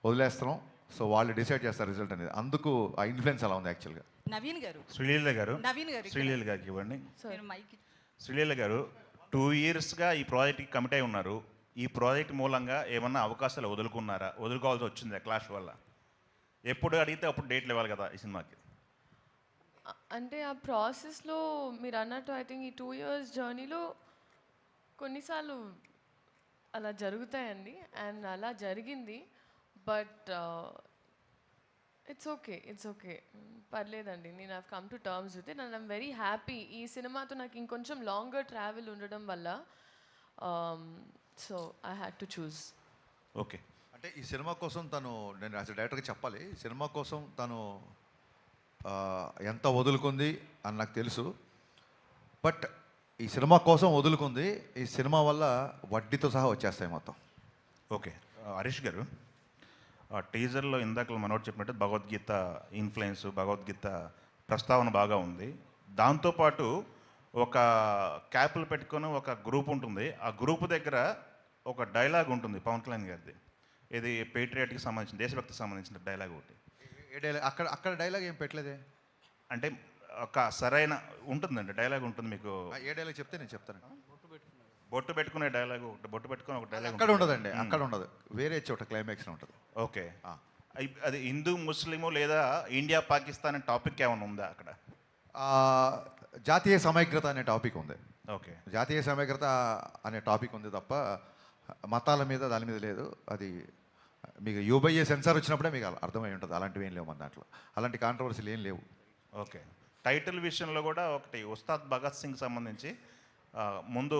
వదిలేస్తున్నాం. So వాళ్ళు decide చేస్తారు result అనేది. అందుకు ఆ ఇన్ఫ్లుయెన్స్ అలా ఉంది యాక్చువల్గా. నవీన్ గారు శ్రీలీల గారు నవీన్ గారు శ్రీలీల గారికి ఇవ్వండి. నేను మైక్ శ్రీలీల గారు 2 ఇయర్స్గా ఈ ప్రాజెక్ట్కి కమిట్ అయి ఉన్నారు. ఈ ప్రాజెక్ట్ మూలంగా ఏమన్నా అవకాశాలు వదులుకున్నారా? వదులుకోవాల్సి వచ్చిందా క్లాష్ వల్ల? ఎప్పుడు అడిగితే అప్పుడు డేట్లు ఇవ్వాలి కదా ఈ సినిమాకి. అంటే ఆ ప్రాసెస్లో మీరు అన్నట్టు ఐ థింక్ ఈ 2 ఇయర్స్ జర్నీలో కొన్నిసార్లు అలా జరుగుతాయండి. అండ్ అలా జరిగింది. బట్ ఇట్స్ ఓకే పర్లేదండి. నేను I've come to terms with it and I'm very happy. ఈ సినిమాతో నాకు ఇంకొంచెం లాంగర్ ట్రావెల్ ఉండడం వల్ల so I had to choose. Okay. అంటే ఈ సినిమా కోసం తను, నేను యాజ్ డైరెక్టర్గా చెప్పాలి, ఈ సినిమా కోసం తను ఎంత వదులుకుంది అని నాకు తెలుసు. బట్ ఈ సినిమా కోసం వదులుకుంది, ఈ సినిమా వల్ల వడ్డీతో సహా వచ్చేస్తాయి మొత్తం. ఓకే. హరీష్ గారు, టీజర్లో ఇందాక మనోడు చెప్పినట్టు భగవద్గీత ఇన్ఫ్లుయెన్స్, భగవద్గీత ప్రస్తావన బాగా ఉంది. దాంతోపాటు ఒక క్యాపులు పెట్టుకొని ఒక గ్రూప్ ఉంటుంది. ఆ గ్రూప్ దగ్గర ఒక డైలాగ్ ఉంటుంది పవన్ కళ్యాణ్ గారిది. ఇది పేట్రియాట్కి సంబంధించిన, దేశభక్తికి సంబంధించిన డైలాగ్ ఒకటి. ఏ డైలాగ్? అక్కడ డైలాగ్ ఏం పెట్టలేదే. అంటే ఒక సరైన ఉంటుందండి, డైలాగ్ ఉంటుంది మీకు. ఏ డైలాగ్ చెప్తే నేను చెప్తాను. బొట్టు పెట్టుకునే డైలాగ్ ఒకటి, బొట్టు పెట్టుకునే ఒక డైలాగ్ అక్కడ ఉండదండి, అక్కడ ఉండదు, వేరే చోట క్లైమాక్స్ ఉంటుంది. ఓకే. అది హిందూ ముస్లిము లేదా ఇండియా పాకిస్తాన్ అనే టాపిక్ ఏమైనా ఉందా అక్కడ? జాతీయ సమైక్యత అనే టాపిక్ ఉంది. ఓకే. జాతీయ సమైక్యత అనే టాపిక్ ఉంది తప్ప మతాల మీద దాని మీద లేదు. అది మీకు యూబైఏ సెన్సార్ వచ్చినప్పుడే మీకు అర్థమై ఉంటుంది. అలాంటివి ఏం లేవు మన దాంట్లో, అలాంటి కాంట్రవర్సీలు ఏం లేవు. ఓకే. టైటిల్ విషయంలో కూడా ఒకటి ఉస్తాద్ భగత్ సింగ్ సంబంధించి ముందు